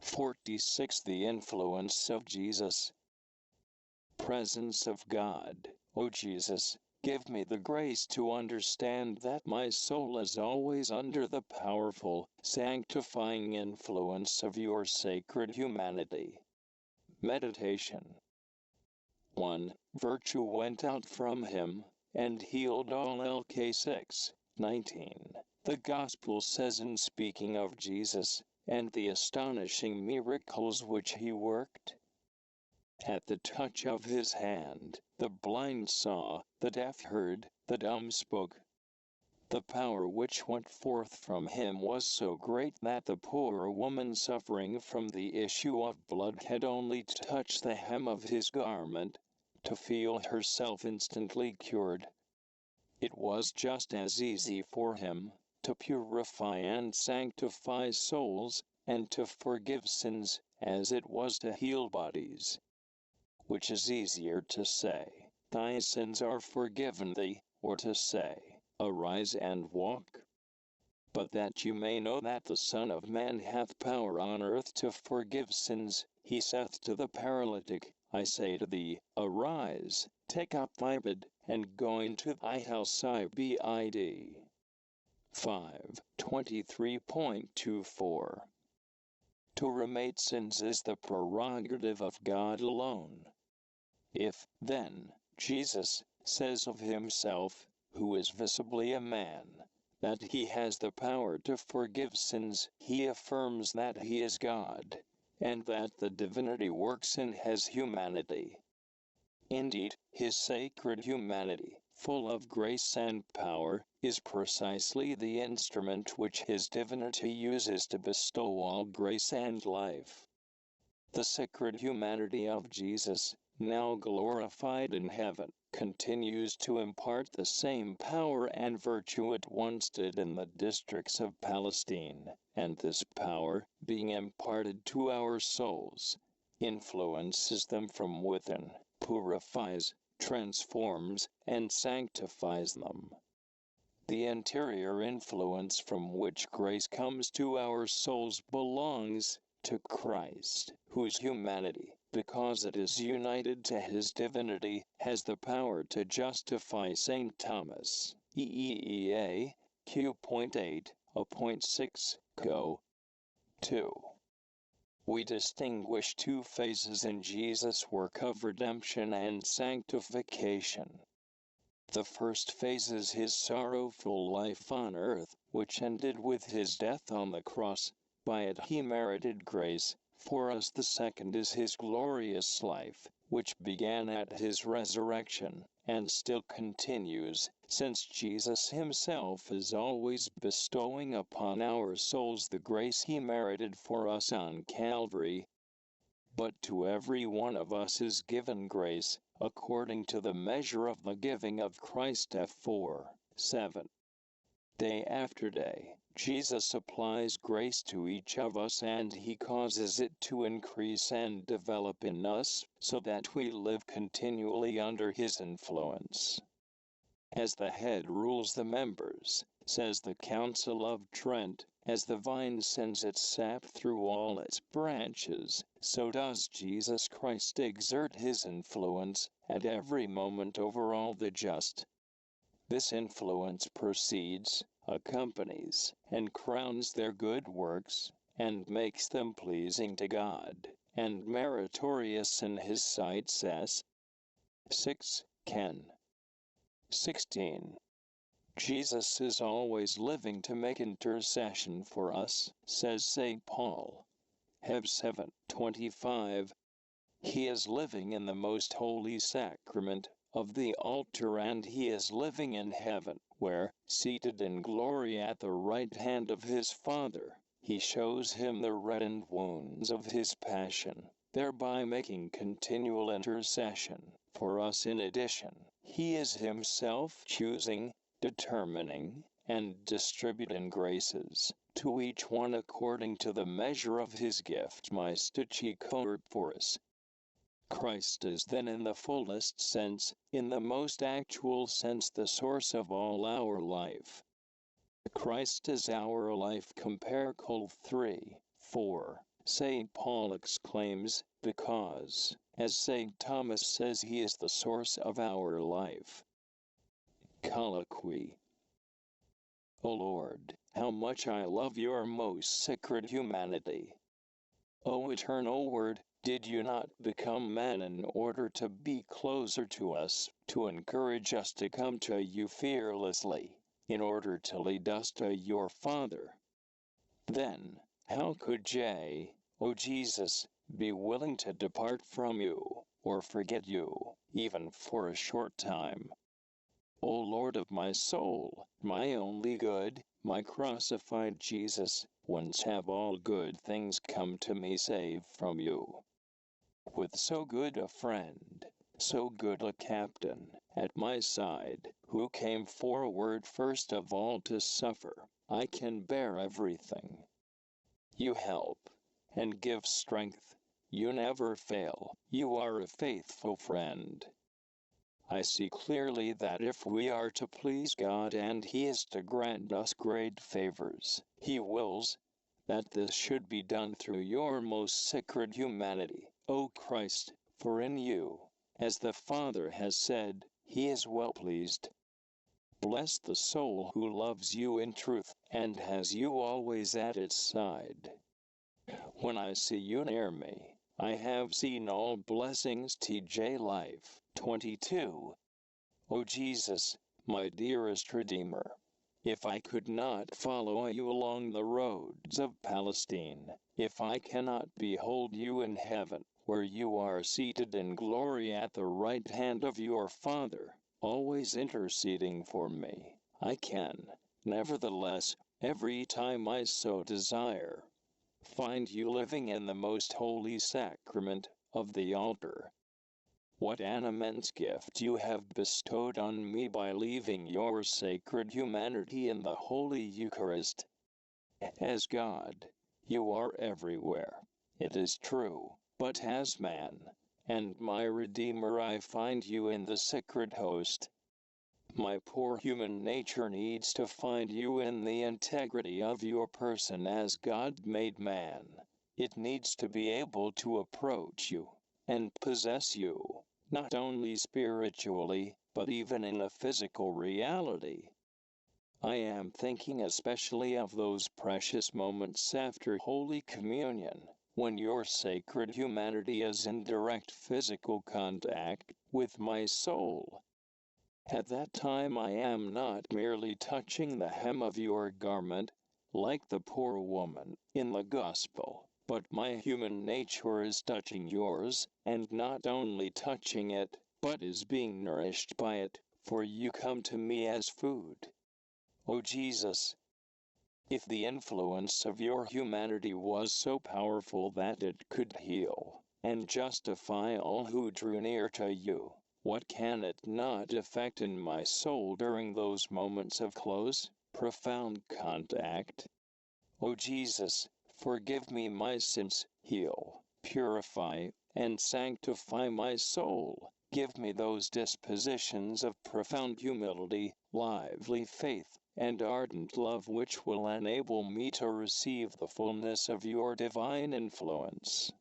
46. The influence of Jesus. Presence of God. O Jesus, give me the grace to understand that my soul is always under the powerful, sanctifying influence of your sacred humanity. Meditation. 1. Virtue went out from him, and healed all. Lk 6:19. The Gospel says, in speaking of Jesus, and the astonishing miracles which he worked, at the touch of his hand, the blind saw, the deaf heard, the dumb spoke. The power which went forth from him was so great that the poor woman suffering from the issue of blood had only to touch the hem of his garment, to feel herself instantly cured. It was just as easy for him to purify and sanctify souls, and to forgive sins, as it was to heal bodies. Which is easier to say, "Thy sins are forgiven thee," or to say, "Arise and walk"? But that you may know that the Son of Man hath power on earth to forgive sins, he saith to the paralytic, I say to thee, Arise, take up thy bed, and go into thy house. Ibid. 5:23.24. To remit sins is the prerogative of God alone. If, then, Jesus says of himself, who is visibly a man, that he has the power to forgive sins, he affirms that he is God, and that the divinity works in his humanity. Indeed, his sacred humanity, full of grace and power, is precisely the instrument which his divinity uses to bestow all grace and life. The sacred humanity of Jesus, now glorified in heaven, continues to impart the same power and virtue it once did in the districts of Palestine, and this power, being imparted to our souls, influences them from within, purifies, transforms, and sanctifies them. The interior influence from which grace comes to our souls belongs to Christ, whose humanity, because it is united to his divinity, has the power to justify. St. Thomas, EEEA, Q.8, 6, 2. We distinguish two phases in Jesus' work of redemption and sanctification. The first phase is his sorrowful life on earth, which ended with his death on the cross. By it he merited grace for us. The second is his glorious life, which began at his resurrection, and still continues, since Jesus himself is always bestowing upon our souls the grace he merited for us on Calvary. But to every one of us is given grace, according to the measure of the giving of Christ. F4:7. Day after day, Jesus applies grace to each of us, and he causes it to increase and develop in us, so that we live continually under his influence. As the head rules the members, says the Council of Trent, as the vine sends its sap through all its branches, so does Jesus Christ exert his influence at every moment over all the just. This influence proceeds, accompanies, and crowns their good works, and makes them pleasing to God, and meritorious in his sight. 6 Ken 16. Jesus is always living to make intercession for us, says St. Paul. Heb 7:25. He is living in the most holy sacrament of the altar, and he is living in heaven, where, seated in glory at the right hand of his Father, he shows him the reddened wounds of his passion, thereby making continual intercession for us. In addition, he is himself choosing, determining, and distributing graces to each one according to the measure of his gift. Mystici corporis. Christ is then in the fullest sense, in the most actual sense, the source of all our life. Christ is our life. Compare Col 3:4. St. Paul exclaims, because, as St. Thomas says, he is the source of our life. Colloquy. O Lord, how much I love your most sacred humanity. O eternal Word, did you not become man in order to be closer to us, to encourage us to come to you fearlessly, in order to lead us to your Father? Then, how could O Jesus, be willing to depart from you, or forget you, even for a short time? O Lord of my soul, my only good, my crucified Jesus, whence have all good things come to me save from you? With so good a friend, so good a captain, at my side, who came forward first of all to suffer, I can bear everything. You help and give strength, you never fail, you are a faithful friend. I see clearly that if we are to please God and He is to grant us great favors, He wills that this should be done through your most sacred humanity, O Christ, for in you, as the Father has said, He is well pleased. Bless the soul who loves you in truth, and has you always at its side. When I see you near me, I have seen all blessings. T.J. Life, 22. O Jesus, my dearest Redeemer, if I could not follow you along the roads of Palestine, if I cannot behold you in heaven, where you are seated in glory at the right hand of your Father, always interceding for me, I can, nevertheless, every time I so desire, find you living in the most holy sacrament of the altar. What an immense gift you have bestowed on me by leaving your sacred humanity in the Holy Eucharist. As God, you are everywhere, it is true, but as man, and my Redeemer, I find you in the sacred host. My poor human nature needs to find you in the integrity of your person as God made man. It needs to be able to approach you and possess you, not only spiritually, but even in a physical reality. I am thinking especially of those precious moments after Holy Communion, when your sacred humanity is in direct physical contact with my soul. At that time I am not merely touching the hem of your garment, like the poor woman in the Gospel, but my human nature is touching yours, and not only touching it, but is being nourished by it, for you come to me as food. O Jesus, if the influence of your humanity was so powerful that it could heal and justify all who drew near to you, what can it not effect in my soul during those moments of close, profound contact? O Jesus, forgive me my sins, heal, purify, and sanctify my soul. Give me those dispositions of profound humility, lively faith, and ardent love which will enable me to receive the fullness of your divine influence.